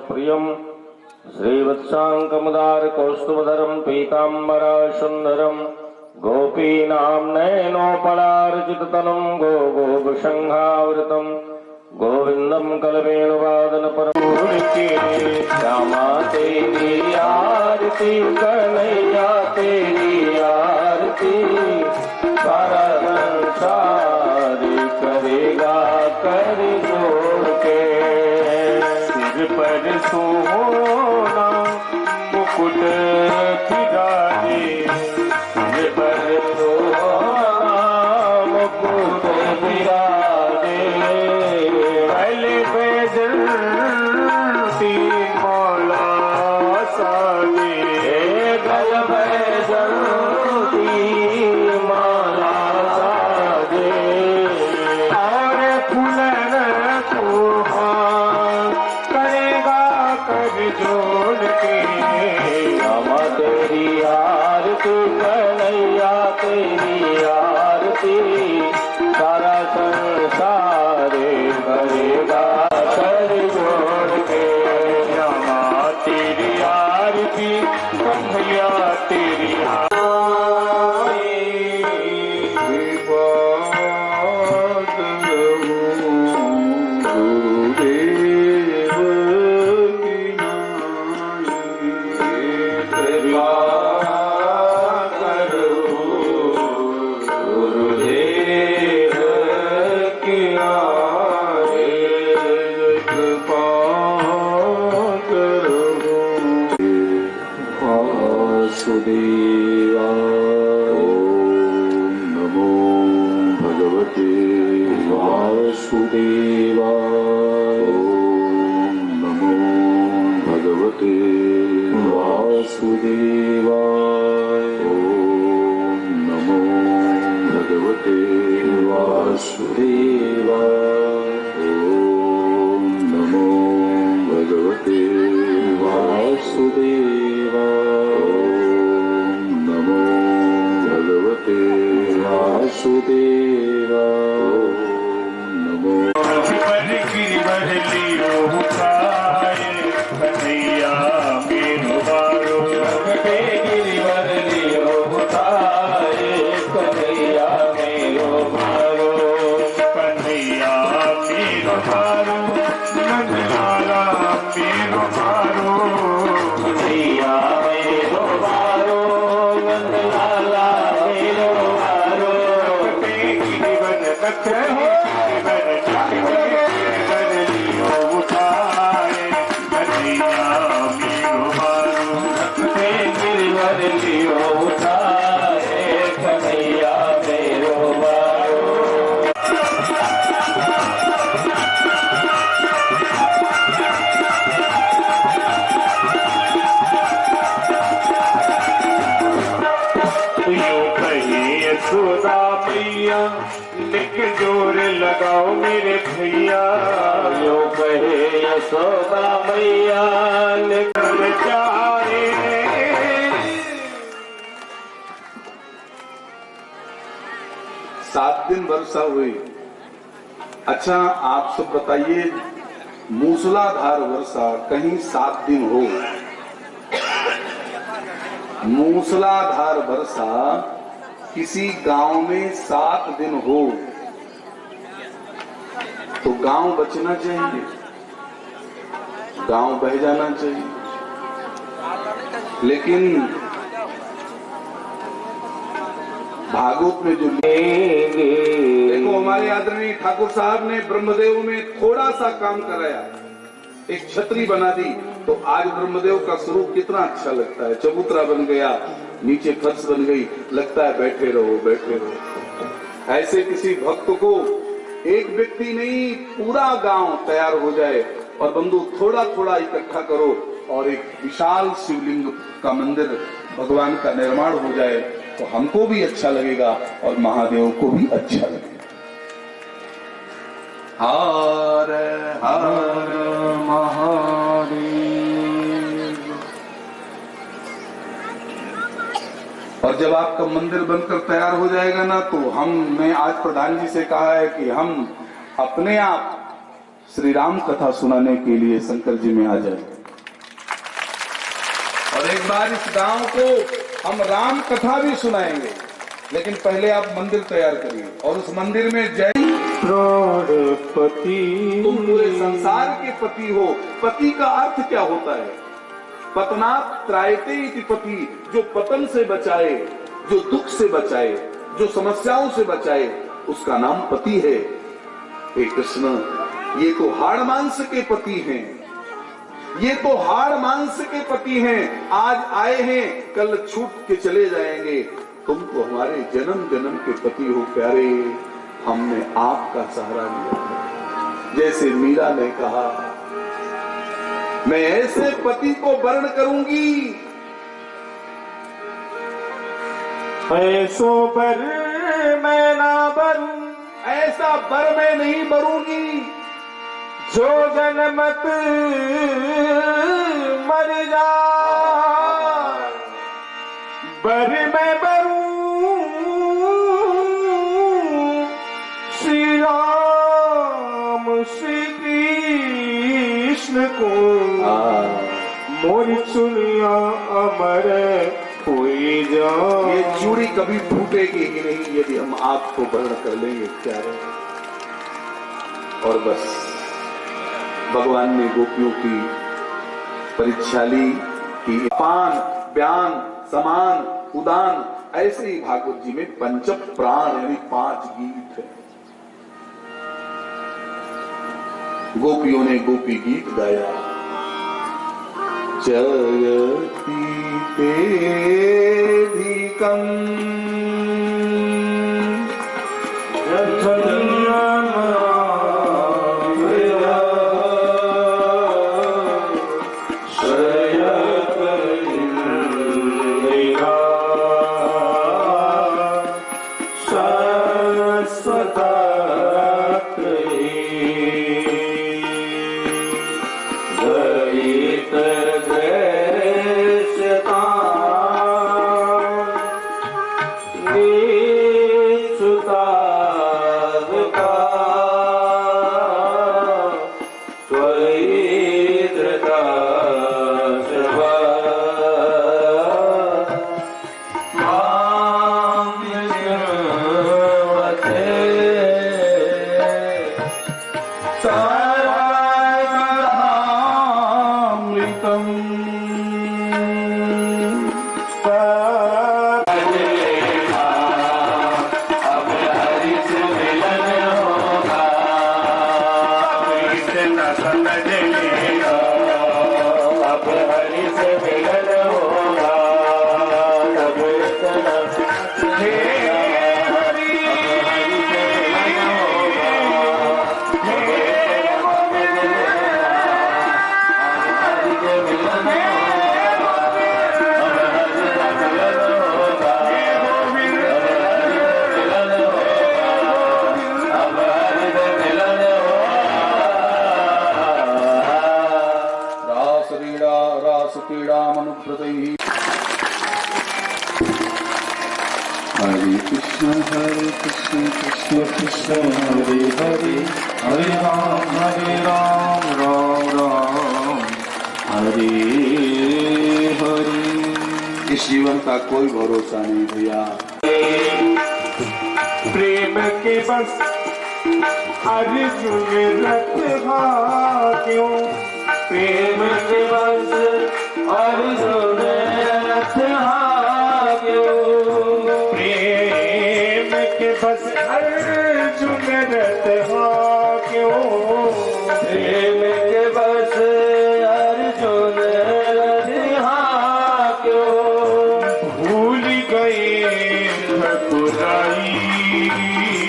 प्रियं श्रीवत्साङ्कमुदार कौस्तुभधरं पीताम्बरा सुन्दरं गोपीनां नयनोपलार्चिततनुं गोगोपसंहावृतं गोविन्दं कलवेणुवादनपरमूर्ति श्यामा तेरी आरती कन्हैया तेरी आरती सारा संसार करेगा कर जोड़ के पर सोना मुकुट फिराए पर सोना मुकुट फिराए पहले बैजंती मौला साजे गल बैजंती मौला साजे और फुलन को जोड़ के श्यामा तेरी आरती कन्हैया तेरी आरती सारा संसार करेगा कर जोड़ के श्यामा तेरी आरती कन्हैया तेरी लिख जोर लगाओ मेरे भैया यो कहे यशोदा मैया निकल जाए। 7 दिन वर्षा हुई। अच्छा आप सब बताइए, मूसलाधार वर्षा कहीं 7 दिन हो? मूसलाधार वर्षा किसी गांव में 7 दिन हो तो गांव बचना चाहिए, गांव बह जाना चाहिए। लेकिन भागवत में जो देखो हमारे हमारे आदरणीय ठाकुर साहब ने ब्रह्मदेव में थोड़ा सा काम कराया, एक छतरी बना दी, तो आज ब्रह्मदेव का स्वरूप कितना अच्छा लगता है। चबूतरा बन गया, नीचे फर्श बन गई, लगता है बैठे रहो बैठे रहो। ऐसे किसी भक्त को एक व्यक्ति नहीं, पूरा गांव तैयार हो जाए और बंधु थोड़ा थोड़ा इकट्ठा करो और एक विशाल शिवलिंग का मंदिर भगवान का निर्माण हो जाए, तो हमको भी अच्छा लगेगा और महादेव को भी अच्छा लगेगा। हर हर महादेव। और जब आपका मंदिर बनकर तैयार हो जाएगा ना, तो हमने आज प्रधान जी से कहा है कि हम अपने आप श्री राम कथा सुनाने के लिए शंकर जी में आ जाए, और एक बार इस गांव को हम राम कथा भी सुनाएंगे। लेकिन पहले आप मंदिर तैयार करिए और उस मंदिर में जय प्राणपति। तुम पूरे संसार के पति हो। पति का अर्थ क्या होता है? पतनात् त्रायते इति पति, जो पतन से बचाए, जो दुख से बचाए, जो समस्याओं से बचाए, उसका नाम पति है। हे कृष्ण, ये तो हाड़ मांस के पति हैं, ये तो हाड़ मांस के पति हैं। आज आए हैं, कल छूट के चले जाएंगे। तुम तो हमारे जन्म जन्म के पति हो प्यारे, हमने आपका सहारा लिया। जैसे मीरा ने कहा, मैं ऐसे पति को वर्ण करूंगी, ऐसो बर मैं ना बरूं, ऐसा बर मैं नहीं बरूंगी, जो जनमत मर जा। बर मैं बरूं श्री राम श्री कृष्ण को, मोरी चुनिया अमर कोई जा। ये चूड़ी कभी फूटेगी ही नहीं यदि हम आपको वर्ण कर लेंगे प्यारे। और बस भगवान ने गोपियों की परीक्षा ली कि पान ब्यान समान उदान, ऐसे ही भागवत जी में पंच प्राण यानी 5 गीत है। गोपियों ने गोपी गीत गाया, जयति तेधिकम् हरे कृष्ण कृष्ण कृष्ण हरे हरे, हरे राम राम राम हरे हरे। इस जीवन का कोई भरोसा नहीं भैया। प्रेम के बस अर्जुन रथ भाग्यो, प्रेम के बस अर्जुन रथ भाग्यो, प्रेम के बस अर्जुन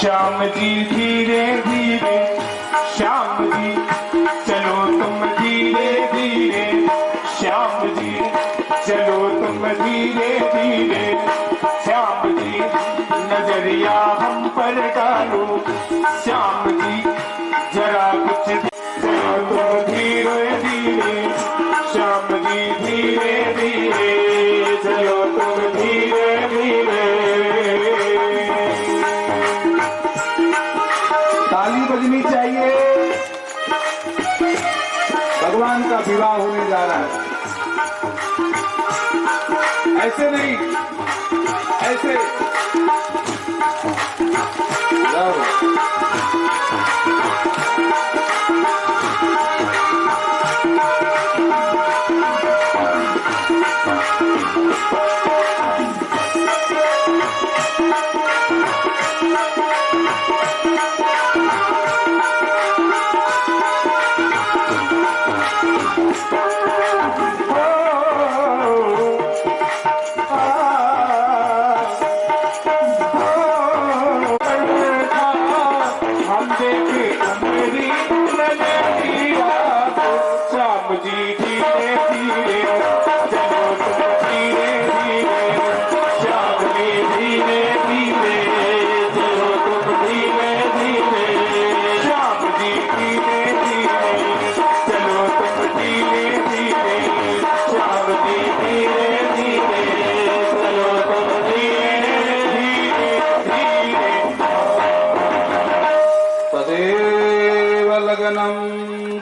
श्याम जी धीरे धीरे, श्याम जी चलो तुम धीरे धीरे, श्याम जी चलो तुम धीरे धीरे, श्याम जी नजरिया हम पर डालो, श्याम जी जरा कुछ चलो तुम धीरे धीरे, श्याम जी धीरे धीरे, चलो तुम धीरे धीरे। ताली बजनी चाहिए। भगवान का विवाह होने जा रहा है। ऐसे नहीं, ऐसे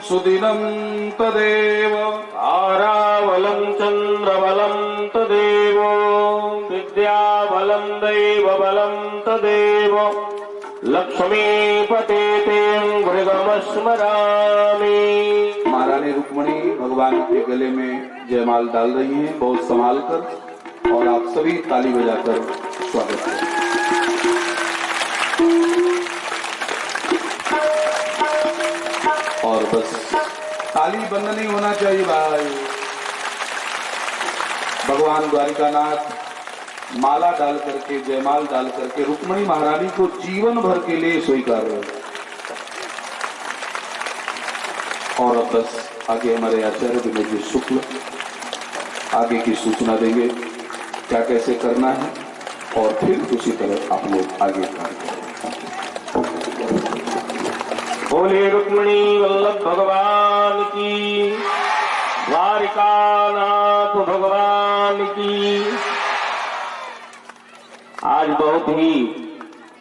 सुदिनं तदेव आरावलं चन्द्रबलं तदेव विद्याबलं दैवबलं तदेव लक्ष्मीपते ते मृगमस्मरामि। महारानी रुक्मणी भगवान के गले में जयमाल डाल रही हैं, बहुत संभाल कर, और आप सभी ताली बजाकर स्वागत करें। और बस ताली बंद नहीं होना चाहिए भाई। भगवान द्वारिकानाथ माला डाल करके, जयमाल डाल करके रुक्मिणी महारानी को जीवन भर के लिए स्वीकार रहे। और अब बस आगे हमारे आचार्य विनय जी शुक्ल आगे की सूचना देंगे क्या कैसे करना है, और फिर उसी तरह आप लोग आगे कार्य करें। बोले रुक्मिणी वल्लभ भगवान की, द्वारिकानाथ भगवान की। आज बहुत ही